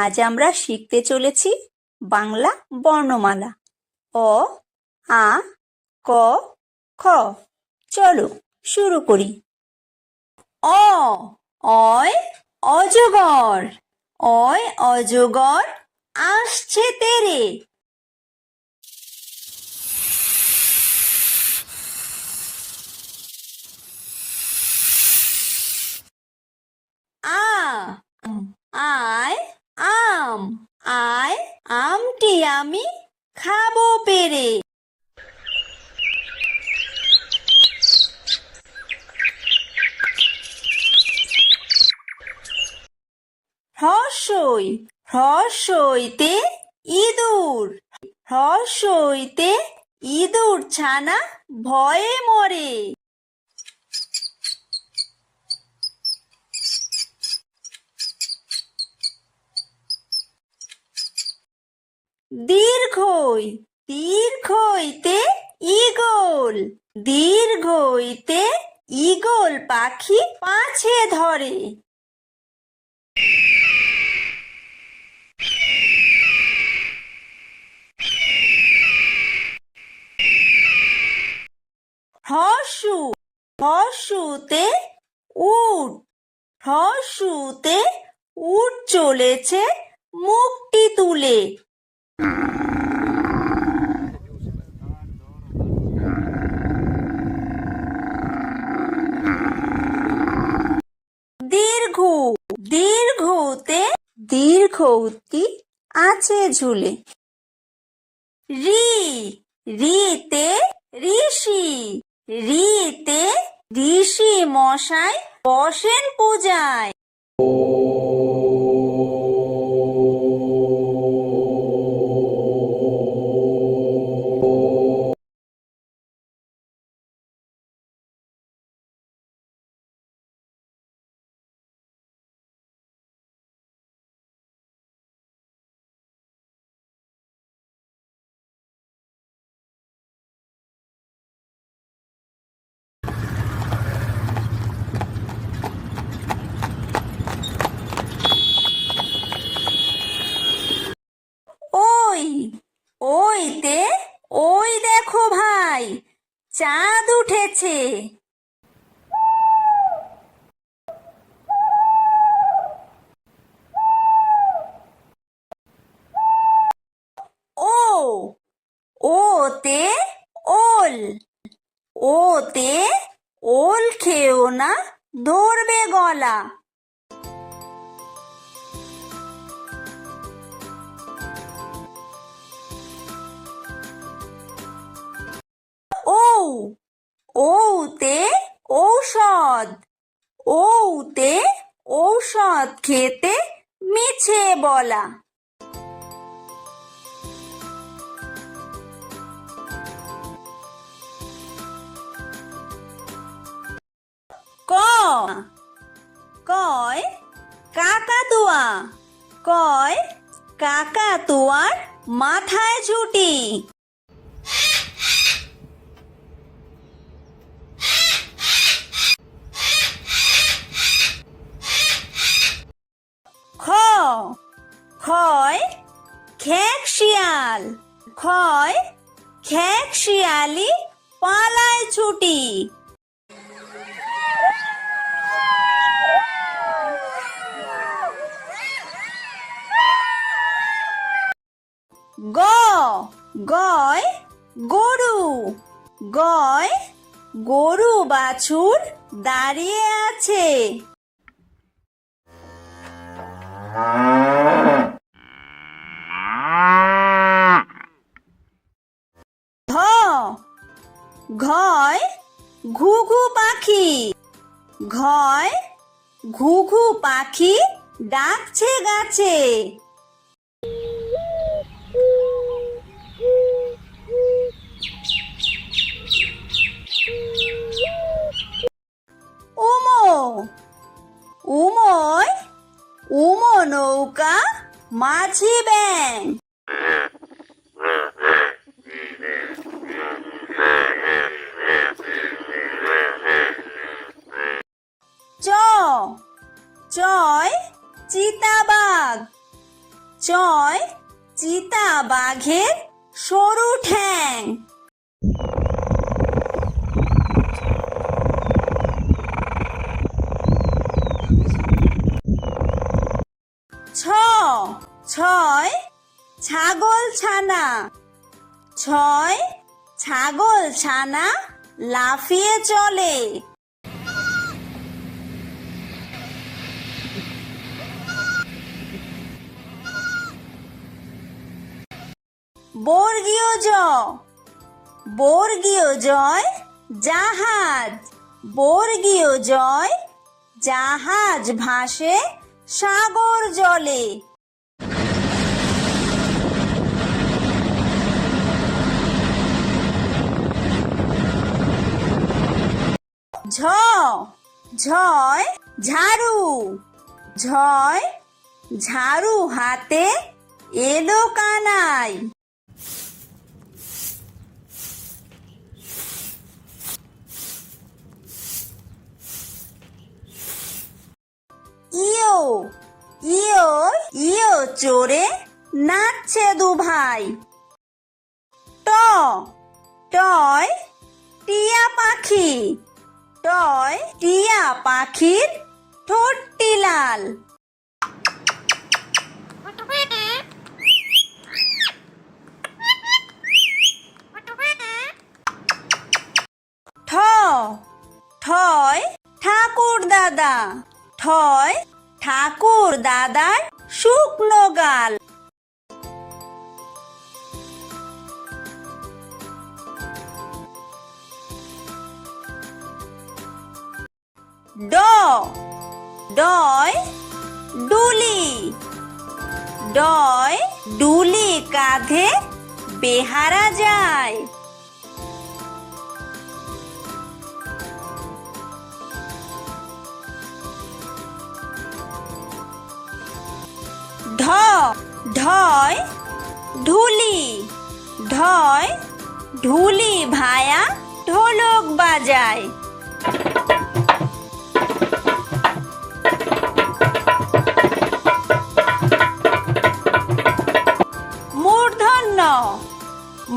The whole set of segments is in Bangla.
আজ আমরা শিখতে চলেছি বাংলা বর্ণমালা অ, আ, ক, খ। চলো শুরু করি। অ, অয় অজগর, অয় অজগর আসছে তেরে। আ, আয় আম, আয় আমটি আমি খাবো পেরে। হ্রস্বই, হ্রস্বইতে ইঁদুর, হ্রস্বইতে ইঁদুর ছানা ভয়ে মরে। দীর্ঘই, দীর্ঘইতে ঈগল, দীর্ঘইতে ঈগল পাখি পাছে ধরে। হ্রস্ব, হ্রস্বতে উট, হ্রস্বতে উট চলেছে মুখটি তুলে। দীর্ঘ, দীর্ঘতে দীর্ঘউতি আছে ঝুলে। রি, রিতে ঋষি, রিতে ঋষি মশাই বসেন পূজায়। ওই, ওইতে ওই দেখো ভাই চাঁদ উঠেছে। ও, ওতে ওল, ওতে ওল খেও না ধরবে গলা। ও, ওতে ঔষধ, ওতে ঔষধ খেতে মিছে বলা। ক, কয় কাকাতুয়া, কয় কাকাতুয়ার মাথায় ঝুঁটি। খ, খয় খেক শিয়াল, খয় খেক শিয়ালি পালায় ছুটি। গ, গয় গরু, গয় গরু বাছুর দাঁড়িয়ে আছে। ঘ, ঘয় ঘুঘু পাখি, ঘয় ঘুঘু পাখি ডাকছে গাছে। উমো, উময় উমো নৌকা মাঝি ব্যাং। চ, চয় চিতাবাঘ, চয় চিতা বাঘের সরু ঠ্যাং। ছ ছয় ছাগল ছানা। ছয় ছাগল ছানা লাফিয়ে চলে। বর্গীয় জ বর্গীয় জয় জাহাজ। বর্গীয় জয় জাহাজ ভাসে সাগর জলে। ঝ ঝয় ঝাড়ু। ঝয় ঝাড়ু হাতে এলো কানাই। ইয়ো ইয়ো ইয়ো চড়ে নাচছে দুভাই। ট টয় টিয়া পাখি। টয় টিয়া পাখির ঠোঁটটি লাল। ঠ ঠয় ঠাকুর দাদা। ঠয় ঠাকুর দাদার শুকনো গাল। ড ডয় ডুলি। ডয় ডুলি কাঁধে বেহারা যায়। ঢ ঢয় ঢুলি। ঢয় ঢুলি ভায়া ঢোলক বাজায়। মূর্ধন্য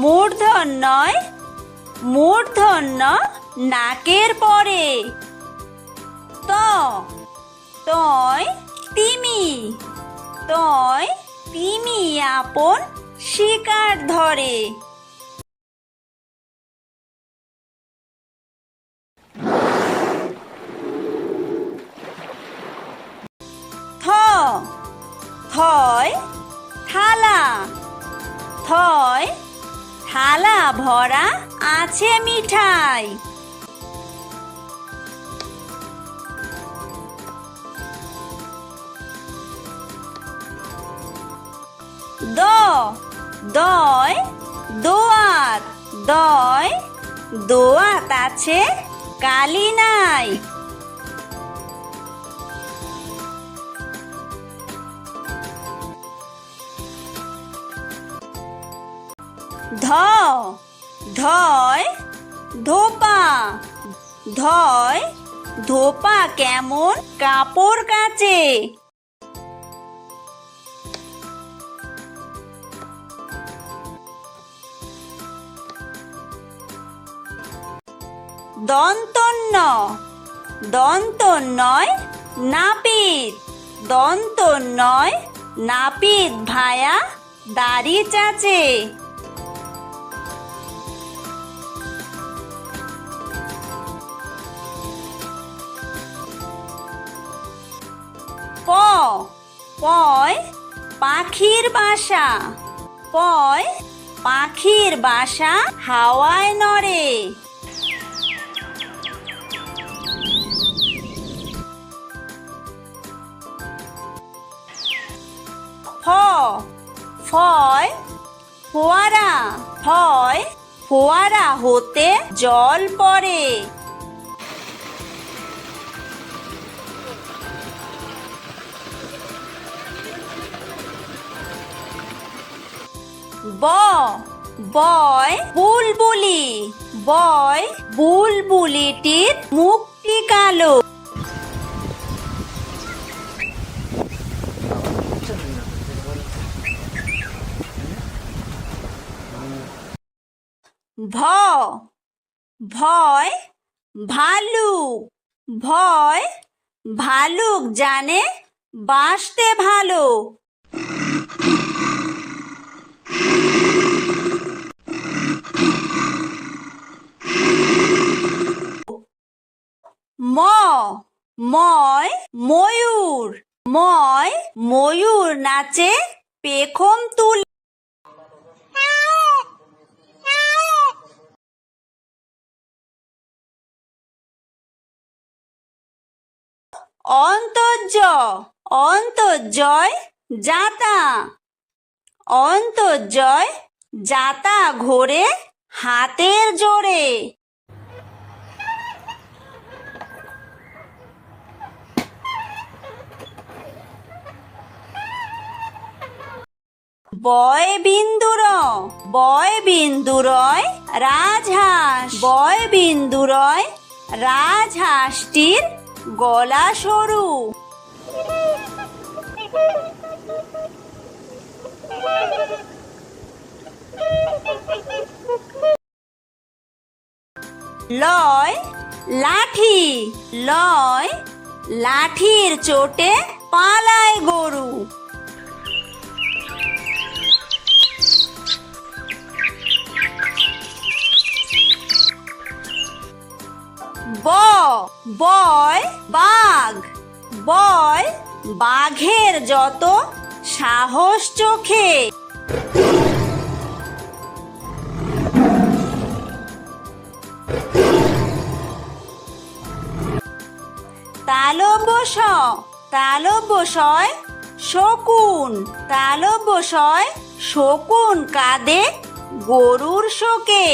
মূর্ধন্যয় মূর্ধন্য নাকের পরে। ত তয় তিমি। তয় তিমি আপন শিকার ধরে। থ থয় থালা। থয় থালা ভরা আছে মিঠাই। দ দয় দোয়াত। দয় দোয়াত আছে কালি নাই। ধ ধয় ধোপা। ধয় ধোপা কেমন কাপড় কাচে। দন্তন্য দন্তন্যয় নাপিত। দন্তন্যয় নাপিত ভায়া দাড়ি চাচে। প পয় পাখির বাসা। পয় পাখির বাসা হাওয়ায় নড়ে। ফ ফয় ফোয়ারা। ফয় ফোয়ারা হতে জল পড়ে। ব বয় বুলবুলি। বয় বুলবুলিটির মুখটি কালো। ভ ভয় ভালুক, ভয় ভালুক জানে বাঁচতে ভালো। ম ময় ময়ূর, ময় ময়ূর নাচে পেখম তুলে। অন্তর্য অন্তর্জয় যাতা, অন্তর্জয় যাতা ঘোরে হাতের জোরে। বয় বিন্দুর, বয় বিন্দুরয় রাজহাঁস, বয় বিন্দুরয় রাজহাঁসটির গলা সরু। লয় লাঠি, লয় লাঠির চোটে পালায় গরু। ব বয় বাঘ, বয় বাঘের যত সাহস চোখে। তালব্য তালব্যশয় শকুন, তালব্যশয় শকুন কাঁদে গরুর শোকে।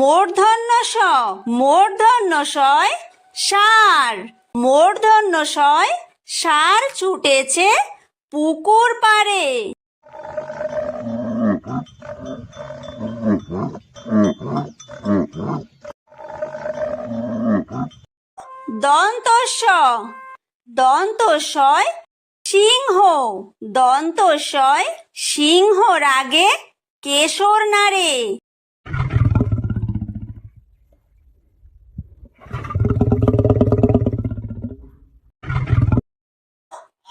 মূর্ধন্য ষ মূর্ধন্য শয় ষাঁড়, মূর্ধন্য শয় ষাঁড় ছুটেছে পুকুর পাড়ে। দন্তস্ব দন্তস্বয় সিংহ, দন্তস্বয় সিংহ রাগে কেশর নাড়ে।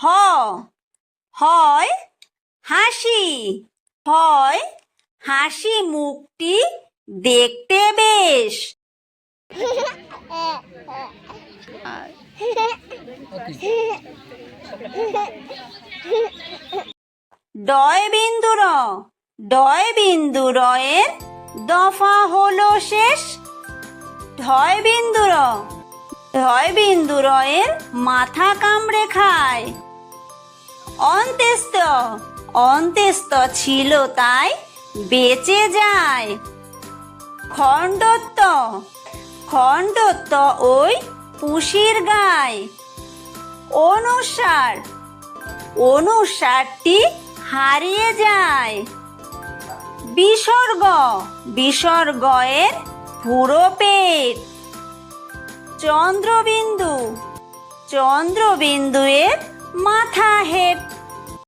হ হয় হাসি, হয় হাসি মুখটি দেখতে বেশ। ডয় বিন্দুর, ডয় বিন্দুরয়ের দফা হলো শেষ। ঢয় বিন্দুর, ঢয় বিন্দুরয়ের মাথা কামড়ে খায়। অন্ত্যেস্ত অন্ত্যেস্ত ছিল তাই বেঁচে যায়। খণ্ডত্ব খণ্ডত্ব ওই পুষির গায়। অনুসার অনুসারটি হারিয়ে যায়। বিসর্গ বিসর্গয়ের পুরো পেট। চন্দ্রবিন্দু চন্দ্রবিন্দুয়ের মাথা হেট।